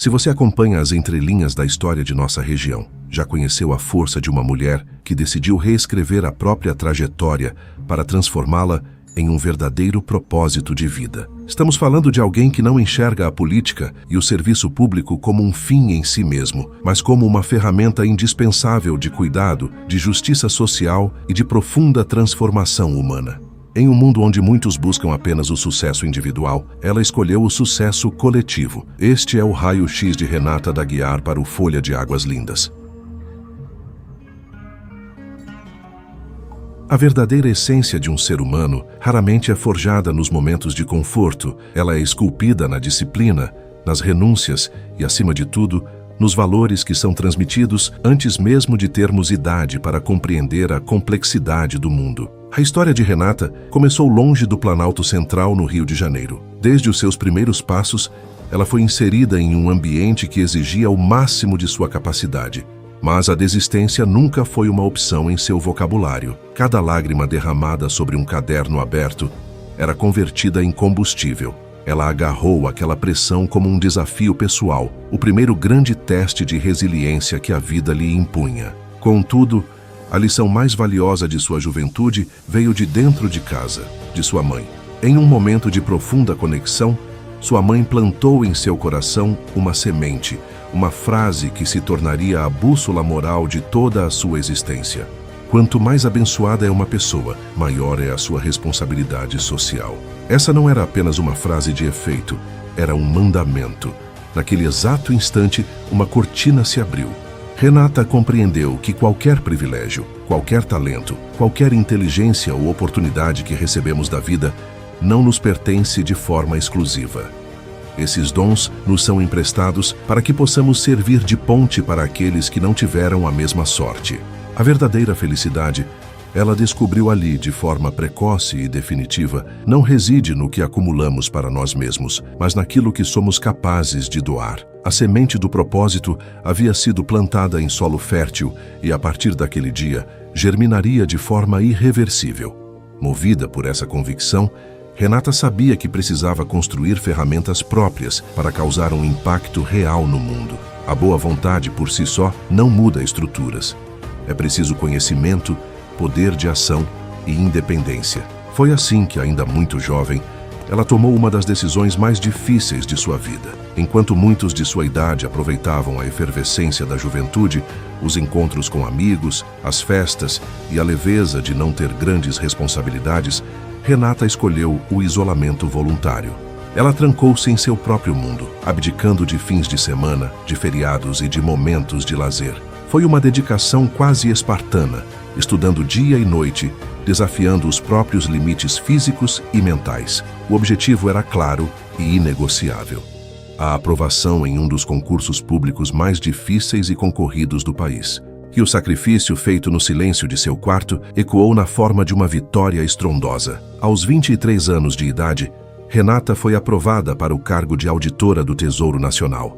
Se você acompanha as entrelinhas da história de nossa região, já conheceu a força de uma mulher que decidiu reescrever a própria trajetória para transformá-la em um verdadeiro propósito de vida. Estamos falando de alguém que não enxerga a política e o serviço público como um fim em si mesmo, mas como uma ferramenta indispensável de cuidado, de justiça social e de profunda transformação humana. Em um mundo onde muitos buscam apenas o sucesso individual, ela escolheu o sucesso coletivo. Este é o raio-x de Renata da Aguiar para o Folha de Águas Lindas. A verdadeira essência de um ser humano raramente é forjada nos momentos de conforto. Ela é esculpida na disciplina, nas renúncias e, acima de tudo, nos valores que são transmitidos antes mesmo de termos idade para compreender a complexidade do mundo. A história de Renata começou longe do Planalto Central, no Rio de Janeiro. Desde os seus primeiros passos, ela foi inserida em um ambiente que exigia o máximo de sua capacidade. Mas a desistência nunca foi uma opção em seu vocabulário. Cada lágrima derramada sobre um caderno aberto era convertida em combustível. Ela agarrou aquela pressão como um desafio pessoal, o primeiro grande teste de resiliência que a vida lhe impunha. Contudo, a lição mais valiosa de sua juventude veio de dentro de casa, de sua mãe. Em um momento de profunda conexão, sua mãe plantou em seu coração uma semente, uma frase que se tornaria a bússola moral de toda a sua existência. Quanto mais abençoada é uma pessoa, maior é a sua responsabilidade social. Essa não era apenas uma frase de efeito, era um mandamento. Naquele exato instante, uma cortina se abriu. Renata compreendeu que qualquer privilégio, qualquer talento, qualquer inteligência ou oportunidade que recebemos da vida não nos pertence de forma exclusiva. Esses dons nos são emprestados para que possamos servir de ponte para aqueles que não tiveram a mesma sorte. A verdadeira felicidade, ela descobriu ali de forma precoce e definitiva, não reside no que acumulamos para nós mesmos, mas naquilo que somos capazes de doar. A semente do propósito havia sido plantada em solo fértil e, a partir daquele dia, germinaria de forma irreversível. Movida por essa convicção, Renata sabia que precisava construir ferramentas próprias para causar um impacto real no mundo. A boa vontade por si só não muda estruturas. É preciso conhecimento, poder de ação e independência. Foi assim que, ainda muito jovem, ela tomou uma das decisões mais difíceis de sua vida. Enquanto muitos de sua idade aproveitavam a efervescência da juventude, os encontros com amigos, as festas e a leveza de não ter grandes responsabilidades, Renata escolheu o isolamento voluntário. Ela trancou-se em seu próprio mundo, abdicando de fins de semana, de feriados e de momentos de lazer. Foi uma dedicação quase espartana, estudando dia e noite, desafiando os próprios limites físicos e mentais. O objetivo era claro e inegociável: a aprovação em um dos concursos públicos mais difíceis e concorridos do país. E o sacrifício feito no silêncio de seu quarto ecoou na forma de uma vitória estrondosa. Aos 23 anos de idade, Renata foi aprovada para o cargo de auditora do Tesouro Nacional.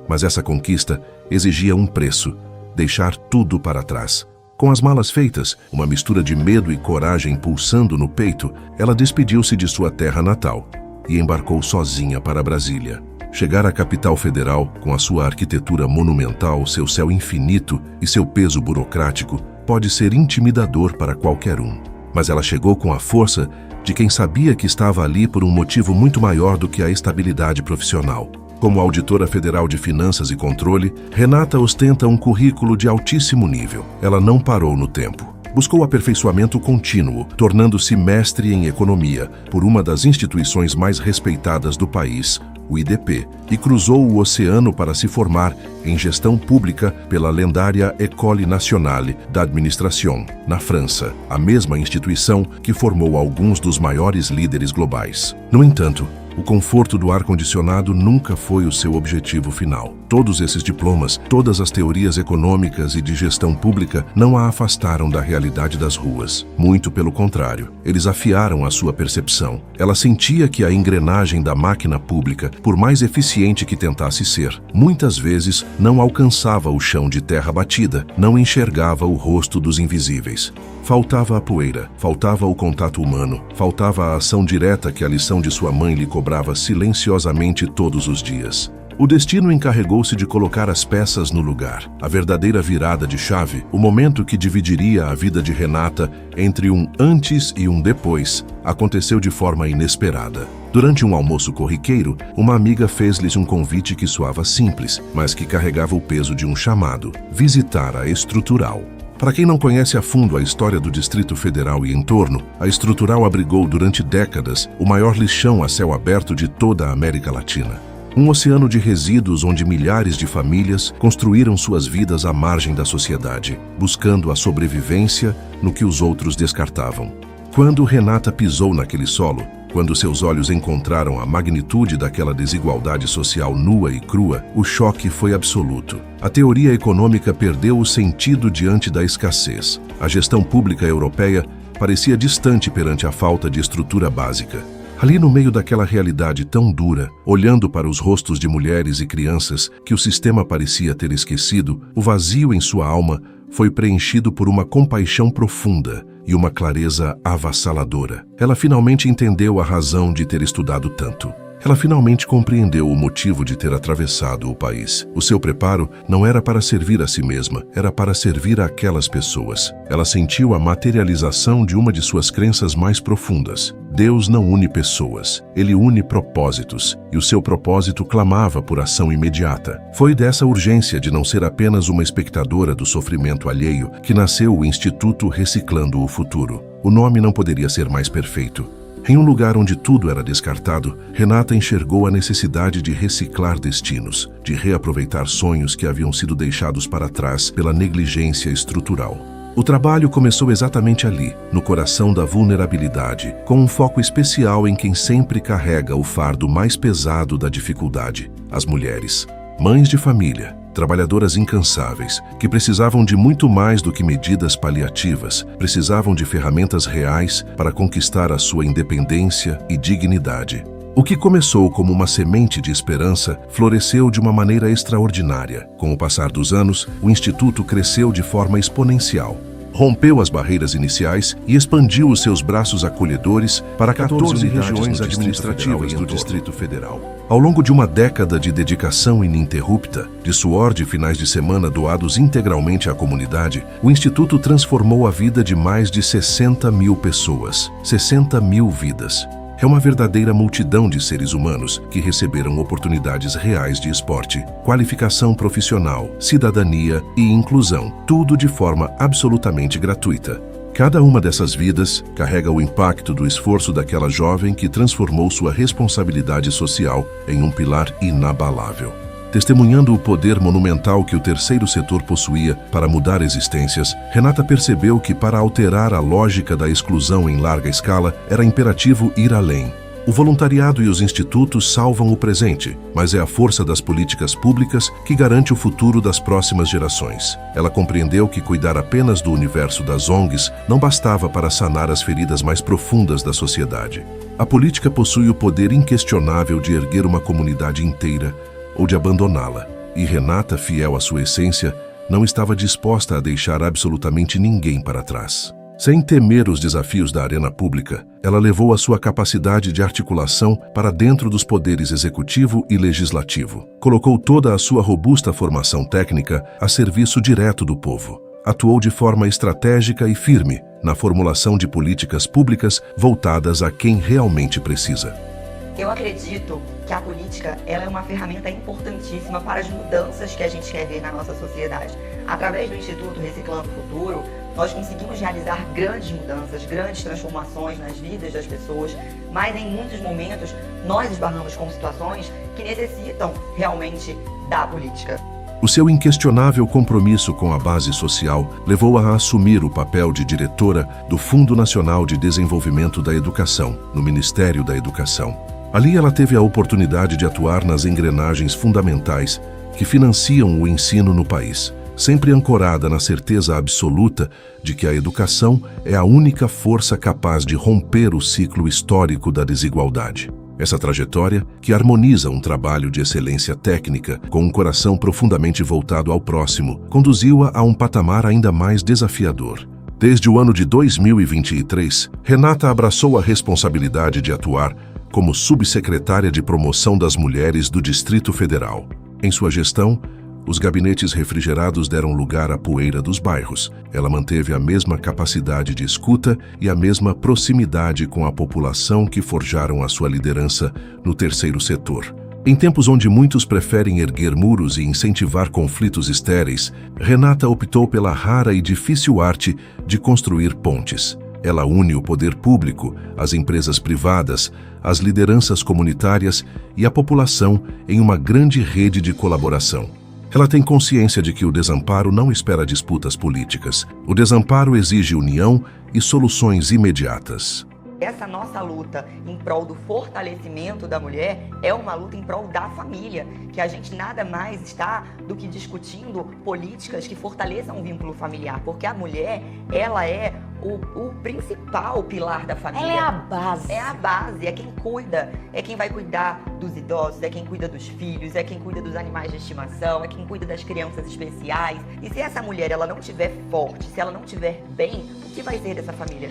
Mas essa conquista exigia um preço: deixar tudo para trás. Com as malas feitas, uma mistura de medo e coragem pulsando no peito, ela despediu-se de sua terra natal e embarcou sozinha para Brasília. Chegar à capital federal, com a sua arquitetura monumental, seu céu infinito e seu peso burocrático, pode ser intimidador para qualquer um. Mas ela chegou com a força de quem sabia que estava ali por um motivo muito maior do que a estabilidade profissional. Como auditora federal de Finanças e Controle, Renata ostenta um currículo de altíssimo nível. Ela não parou no tempo. Buscou aperfeiçoamento contínuo, tornando-se mestre em economia por uma das instituições mais respeitadas do país, o IDP, e cruzou o oceano para se formar em gestão pública pela lendária École Nationale d'Administration, na França, a mesma instituição que formou alguns dos maiores líderes globais. No entanto, o conforto do ar-condicionado nunca foi o seu objetivo final. Todos esses diplomas, todas as teorias econômicas e de gestão pública não a afastaram da realidade das ruas. Muito pelo contrário, eles afiaram a sua percepção. Ela sentia que a engrenagem da máquina pública, por mais eficiente que tentasse ser, muitas vezes não alcançava o chão de terra batida, não enxergava o rosto dos invisíveis. Faltava a poeira, faltava o contato humano, faltava a ação direta que a lição de sua mãe lhe cobrava silenciosamente todos os dias. O destino encarregou-se de colocar as peças no lugar. A verdadeira virada de chave, o momento que dividiria a vida de Renata entre um antes e um depois, aconteceu de forma inesperada. Durante um almoço corriqueiro, uma amiga fez-lhes um convite que soava simples, mas que carregava o peso de um chamado: visitar a Estrutural. Para quem não conhece a fundo a história do Distrito Federal e entorno, a Estrutural abrigou durante décadas o maior lixão a céu aberto de toda a América Latina. Um oceano de resíduos onde milhares de famílias construíram suas vidas à margem da sociedade, buscando a sobrevivência no que os outros descartavam. Quando Renata pisou naquele solo, quando seus olhos encontraram a magnitude daquela desigualdade social nua e crua, o choque foi absoluto. A teoria econômica perdeu o sentido diante da escassez. A gestão pública europeia parecia distante perante a falta de estrutura básica. Ali no meio daquela realidade tão dura, olhando para os rostos de mulheres e crianças que o sistema parecia ter esquecido, o vazio em sua alma foi preenchido por uma compaixão profunda e uma clareza avassaladora. Ela finalmente entendeu a razão de ter estudado tanto. Ela finalmente compreendeu o motivo de ter atravessado o país. O seu preparo não era para servir a si mesma, era para servir àquelas pessoas. Ela sentiu a materialização de uma de suas crenças mais profundas. Deus não une pessoas, Ele une propósitos, e o seu propósito clamava por ação imediata. Foi dessa urgência de não ser apenas uma espectadora do sofrimento alheio que nasceu o Instituto Reciclando o Futuro. O nome não poderia ser mais perfeito. Em um lugar onde tudo era descartado, Renata enxergou a necessidade de reciclar destinos, de reaproveitar sonhos que haviam sido deixados para trás pela negligência estrutural. O trabalho começou exatamente ali, no coração da vulnerabilidade, com um foco especial em quem sempre carrega o fardo mais pesado da dificuldade: as mulheres. Mães de família, trabalhadoras incansáveis, que precisavam de muito mais do que medidas paliativas, precisavam de ferramentas reais para conquistar a sua independência e dignidade. O que começou como uma semente de esperança floresceu de uma maneira extraordinária. Com o passar dos anos, o Instituto cresceu de forma exponencial. Rompeu as barreiras iniciais e expandiu os seus braços acolhedores para 14 regiões administrativas do Distrito Federal. Ao longo de uma década de dedicação ininterrupta, de suor de finais de semana doados integralmente à comunidade, o Instituto transformou a vida de mais de 60 mil pessoas, 60 mil vidas. É uma verdadeira multidão de seres humanos que receberam oportunidades reais de esporte, qualificação profissional, cidadania e inclusão, tudo de forma absolutamente gratuita. Cada uma dessas vidas carrega o impacto do esforço daquela jovem que transformou sua responsabilidade social em um pilar inabalável. Testemunhando o poder monumental que o terceiro setor possuía para mudar existências, Renata percebeu que para alterar a lógica da exclusão em larga escala era imperativo ir além. O voluntariado e os institutos salvam o presente, mas é a força das políticas públicas que garante o futuro das próximas gerações. Ela compreendeu que cuidar apenas do universo das ONGs não bastava para sanar as feridas mais profundas da sociedade. A política possui o poder inquestionável de erguer uma comunidade inteira ou de abandoná-la, e Renata, fiel à sua essência, não estava disposta a deixar absolutamente ninguém para trás. Sem temer os desafios da arena pública, ela levou a sua capacidade de articulação para dentro dos poderes executivo e legislativo. Colocou toda a sua robusta formação técnica a serviço direto do povo. Atuou de forma estratégica e firme na formulação de políticas públicas voltadas a quem realmente precisa. Eu acredito que a política ela é uma ferramenta importantíssima para as mudanças que a gente quer ver na nossa sociedade. Através do Instituto Reciclando o Futuro, nós conseguimos realizar grandes mudanças, grandes transformações nas vidas das pessoas, mas em muitos momentos nós esbarramos com situações que necessitam realmente da política. O seu inquestionável compromisso com a base social levou-a a assumir o papel de diretora do Fundo Nacional de Desenvolvimento da Educação, no Ministério da Educação. Ali ela teve a oportunidade de atuar nas engrenagens fundamentais que financiam o ensino no país, sempre ancorada na certeza absoluta de que a educação é a única força capaz de romper o ciclo histórico da desigualdade. Essa trajetória, que harmoniza um trabalho de excelência técnica com um coração profundamente voltado ao próximo, conduziu-a a um patamar ainda mais desafiador. Desde o ano de 2023, Renata abraçou a responsabilidade de atuar como subsecretária de Promoção das Mulheres do Distrito Federal. Em sua gestão, os gabinetes refrigerados deram lugar à poeira dos bairros. Ela manteve a mesma capacidade de escuta e a mesma proximidade com a população que forjaram a sua liderança no terceiro setor. Em tempos onde muitos preferem erguer muros e incentivar conflitos estéreis, Renata optou pela rara e difícil arte de construir pontes. Ela une o poder público, as empresas privadas, as lideranças comunitárias e a população em uma grande rede de colaboração. Ela tem consciência de que o desamparo não espera disputas políticas. O desamparo exige união e soluções imediatas. Essa nossa luta em prol do fortalecimento da mulher é uma luta em prol da família, que a gente nada mais está do que discutindo políticas que fortaleçam o vínculo familiar, porque a mulher, ela é o principal pilar da família. Ela é a base. É a base, é quem cuida, é quem vai cuidar dos idosos, é quem cuida dos filhos, é quem cuida dos animais de estimação, é quem cuida das crianças especiais. E se essa mulher ela não estiver forte, se ela não estiver bem, o que vai ser dessa família?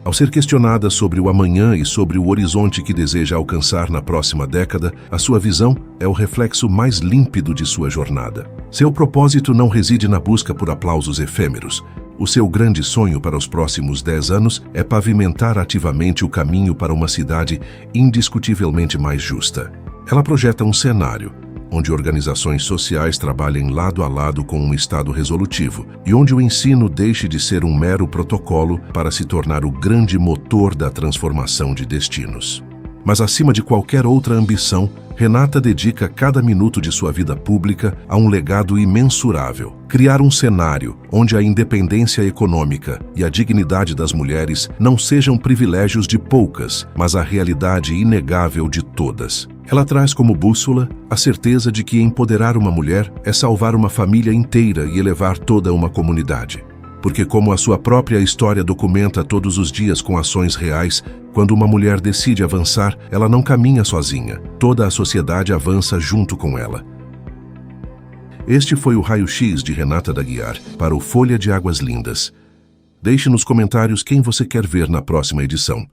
Ao ser questionada sobre o amanhã e sobre o horizonte que deseja alcançar na próxima década, a sua visão é o reflexo mais límpido de sua jornada. Seu propósito não reside na busca por aplausos efêmeros. O seu grande sonho para os próximos 10 anos é pavimentar ativamente o caminho para uma cidade indiscutivelmente mais justa. Ela projeta um cenário onde organizações sociais trabalhem lado a lado com um Estado resolutivo e onde o ensino deixe de ser um mero protocolo para se tornar o grande motor da transformação de destinos. Mas acima de qualquer outra ambição, Renata dedica cada minuto de sua vida pública a um legado imensurável: criar um cenário onde a independência econômica e a dignidade das mulheres não sejam privilégios de poucas, mas a realidade inegável de todas. Ela traz como bússola a certeza de que empoderar uma mulher é salvar uma família inteira e elevar toda uma comunidade. Porque, como a sua própria história documenta todos os dias com ações reais, quando uma mulher decide avançar, ela não caminha sozinha. Toda a sociedade avança junto com ela. Este foi o Raio-X de Renata da Guiar para o Folha de Águas Lindas. Deixe nos comentários quem você quer ver na próxima edição.